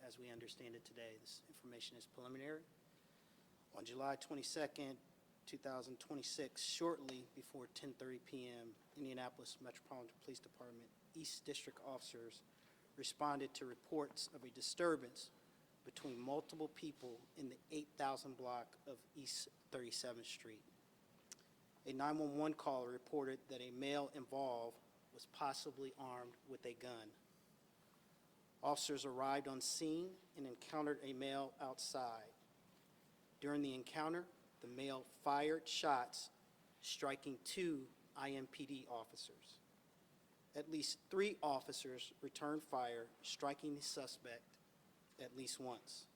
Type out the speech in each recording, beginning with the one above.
as we understand it today. This information is preliminary. On July 22nd, 2026, shortly before 10:30 p.m., Indianapolis Metropolitan Police Department East District officers responded to reports of a disturbance between multiple people in the 8,000 block of East 37th Street. A 911 caller reported that a male involved was possibly armed with a gun. Officers arrived on scene and encountered a male outside. During the encounter, the male fired shots, striking 2 IMPD officers. At least 3 officers returned fire, striking the suspect at least once.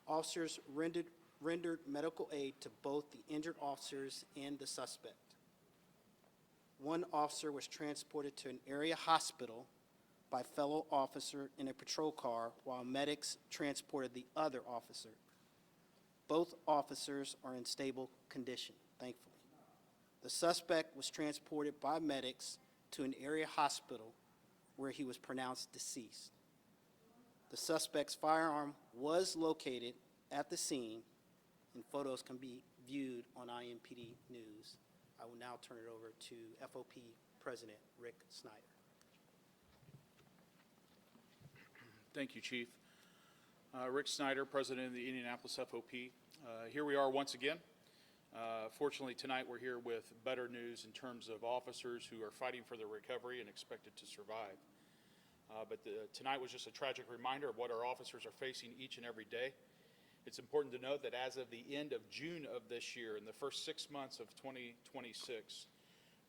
Officers rendered medical aid to both the injured officers and the suspect. 1 officer was transported to an area hospital by fellow officer in a patrol car, while medics transported the other officer. Both officers are in stable condition, thankfully. The suspect was transported by medics to an area hospital where he was pronounced deceased. The suspect's firearm was located at the scene, and photos can be viewed on IMPD News. I will now turn it over to FOP President Rick Snyder. Thank you, Chief. Rick Snyder, President of the Indianapolis FOP. Here we are once again. Fortunately, tonight we're here with better news in terms of officers who are fighting for their recovery and expected to survive. Tonight was just a tragic reminder of what our officers are facing each and every day. It's important to note that as of the end of June of this year, in the first 6 months of 2026,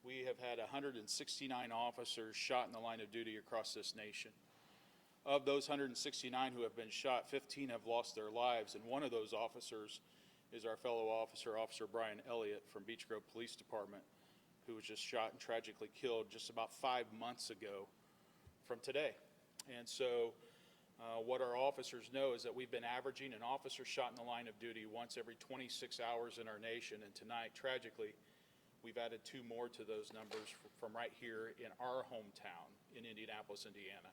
we have had 169 officers shot in the line of duty across this nation. Of those 169 who have been shot, 15 have lost their lives, and one of those officers is our fellow officer, Officer Brian Elliott from Beech Grove Police Department, who was just shot and tragically killed just about 5 months ago from today. And so what our officers know is that we've been averaging an officer shot in the line of duty once every 26 hours in our nation, and tonight, tragically, we've added 2 more to those numbers from right here in our hometown in Indianapolis, Indiana.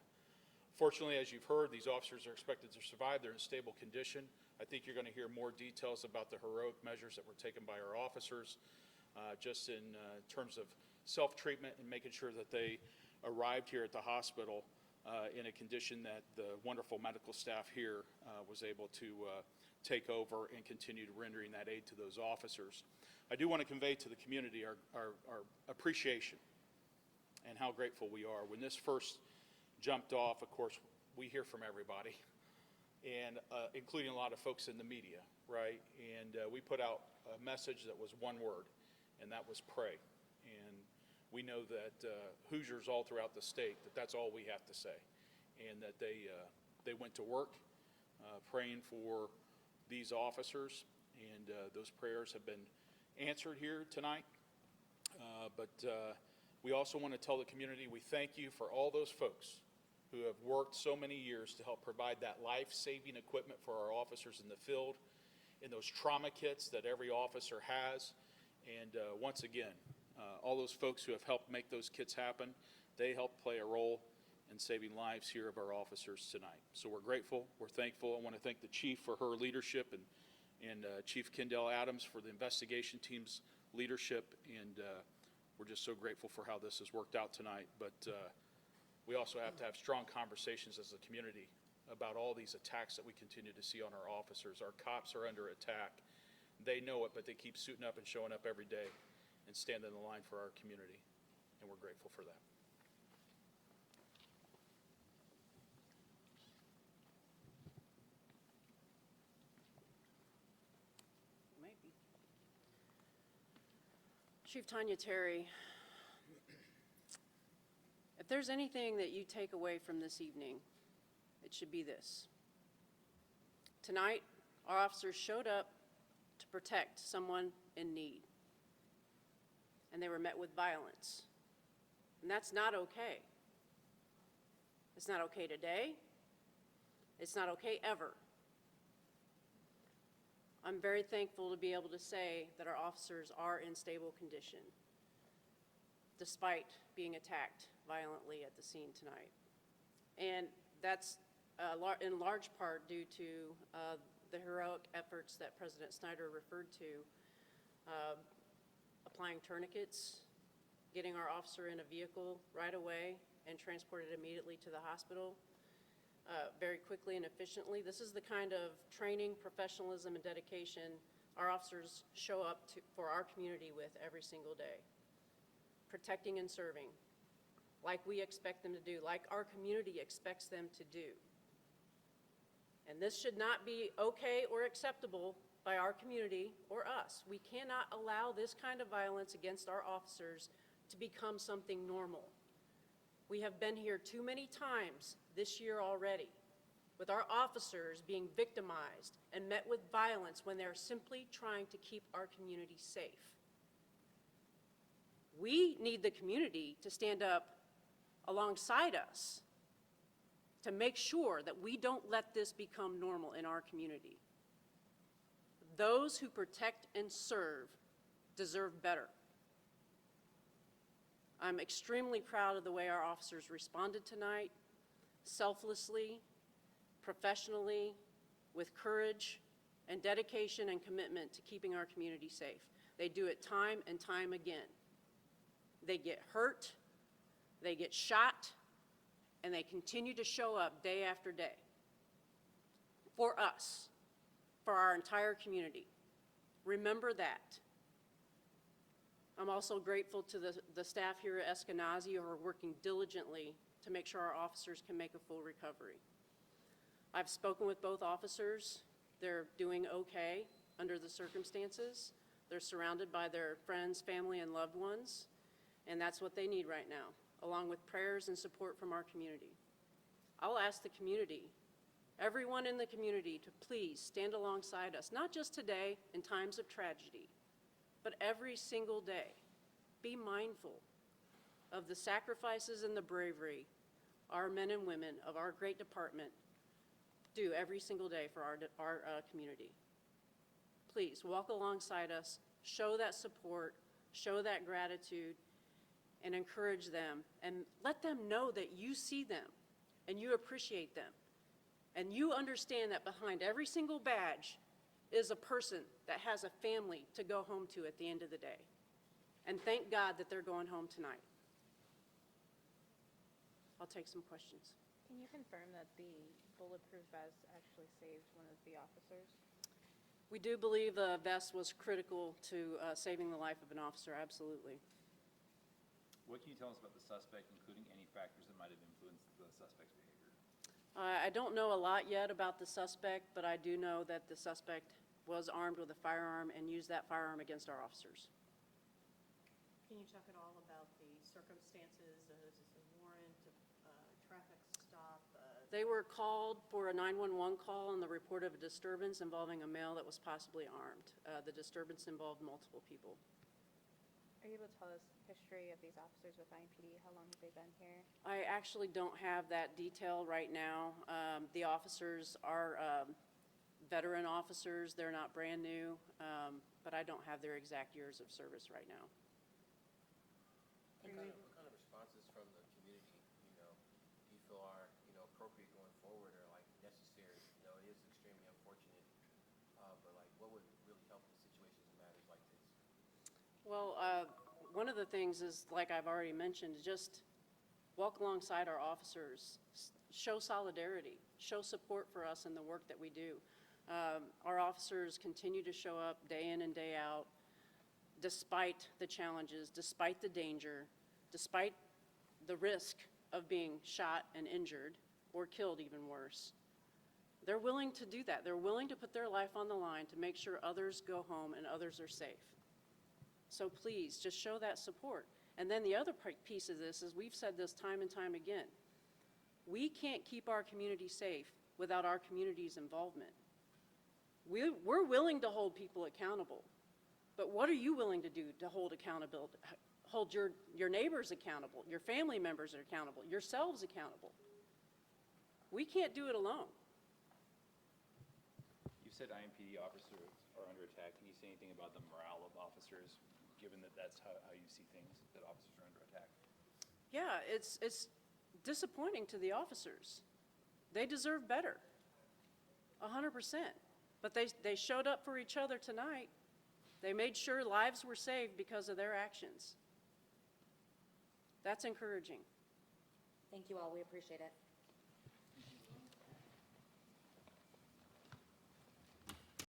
Fortunately, as you've heard, these officers are expected to survive. They're in stable condition. I think you're going to hear more details about the heroic measures that were taken by our officers, just in terms of self-treatment and making sure that they arrived here at the hospital in a condition that the wonderful medical staff here was able to take over and continue rendering that aid to those officers. I do want to convey to the community our appreciation and how grateful we are. When this first jumped off, of course, we hear from everybody, and including a lot of folks in the media, right? And we put out a message that was one word, and that was pray. And we know that Hoosiers all throughout the state, that's all we have to say, and that they went to work praying for these officers, and those prayers have been answered here tonight. But we also want to tell the community we thank you for all those folks who have worked so many years to help provide that life-saving equipment for our officers in the field, in those trauma kits that every officer has. And once again, all those folks who have helped make those kits happen, they help play a role in saving lives here of our officers tonight. So we're grateful, we're thankful. I want to thank the Chief for her leadership, and Chief Kendall Adams for the investigation team's leadership, and we're just so grateful for how this has worked out tonight. But we also have to have strong conversations as a community about all these attacks that we continue to see on our officers. Our cops are under attack. They know it, but they keep suiting up and showing up every day and standing in the line for our community, and we're grateful for that. Maybe. Chief Tanya Terry, if there's anything that you take away from this evening, it should be this. Tonight, our officers showed up to protect someone in need, and they were met with violence, and that's not okay. It's not okay today. It's not okay ever. I'm very thankful to be able to say that our officers are in stable condition, despite being attacked violently at the scene tonight. And that's in large part due to the heroic efforts that President Snyder referred to, applying tourniquets, getting our officer in a vehicle right away and transported immediately to the hospital very quickly and efficiently. This is the kind of training, professionalism, and dedication our officers show up for our community with every single day. Protecting and serving, like we expect them to do, like our community expects them to do. And this should not be okay or acceptable by our community or us. We cannot allow this kind of violence against our officers to become something normal. We have been here too many times this year already with our officers being victimized and met with violence when they're simply trying to keep our community safe. We need the community to stand up alongside us to make sure that we don't let this become normal in our community. Those who protect and serve deserve better. I'm extremely proud of the way our officers responded tonight, selflessly, professionally, with courage and dedication and commitment to keeping our community safe. They do it time and time again. They get hurt, they get shot, and they continue to show up day after day for us, for our entire community. Remember that. I'm also grateful to the staff here at Eskenazi who are working diligently to make sure our officers can make a full recovery. I've spoken with both officers. They're doing okay under the circumstances. They're surrounded by their friends, family, and loved ones, and that's what they need right now, along with prayers and support from our community. I'll ask the community, everyone in the community, to please stand alongside us, not just today in times of tragedy, but every single day. Be mindful of the sacrifices and the bravery our men and women of our great department do every single day for our community. Please walk alongside us, show that support, show that gratitude, and encourage them, and let them know that you see them and you appreciate them, and you understand that behind every single badge is a person that has a family to go home to at the end of the day. And thank God that they're going home tonight. I'll take some questions. Can you confirm that the bulletproof vest actually saved one of the officers? We do believe the vest was critical to saving the life of an officer, absolutely. What can you tell us about the suspect, including any factors that might have influenced the suspect's behavior? I don't know a lot yet about the suspect, but I do know that the suspect was armed with a firearm and used that firearm against our officers. Can you talk at all about the circumstances? Is this a warrant, a traffic stop? They were called for a 911 call on the report of a disturbance involving a male that was possibly armed. The disturbance involved multiple people. Are you able to tell us the history of these officers with IMPD? How long have they been here? I actually don't have that detail right now. The officers are veteran officers. They're not brand new, but I don't have their exact years of service right now. What kind of responses from the community, do you feel are, appropriate going forward or like necessary? It is extremely unfortunate, but like what would really help in situations and matters like this? Well, one of the things is, like I've already mentioned, just walk alongside our officers, show solidarity, show support for us in the work that we do. Our officers continue to show up day in and day out, despite the challenges, despite the danger, despite the risk of being shot and injured or killed, even worse. They're willing to do that. They're willing to put their life on the line to make sure others go home and others are safe. So please, just show that support. And then the other piece of this is, we've said this time and time again, we can't keep our community safe without our community's involvement. We're willing to hold people accountable, but what are you willing to do to hold your neighbors accountable, your family members are accountable, yourselves accountable? We can't do it alone. You said IMPD officers are under attack. Can you say anything about the morale of officers, given that that's how you see things, that officers are under attack? Yeah, it's disappointing to the officers. They deserve better, 100%. But they showed up for each other tonight. They made sure lives were saved because of their actions. That's encouraging. Thank you all. We appreciate it.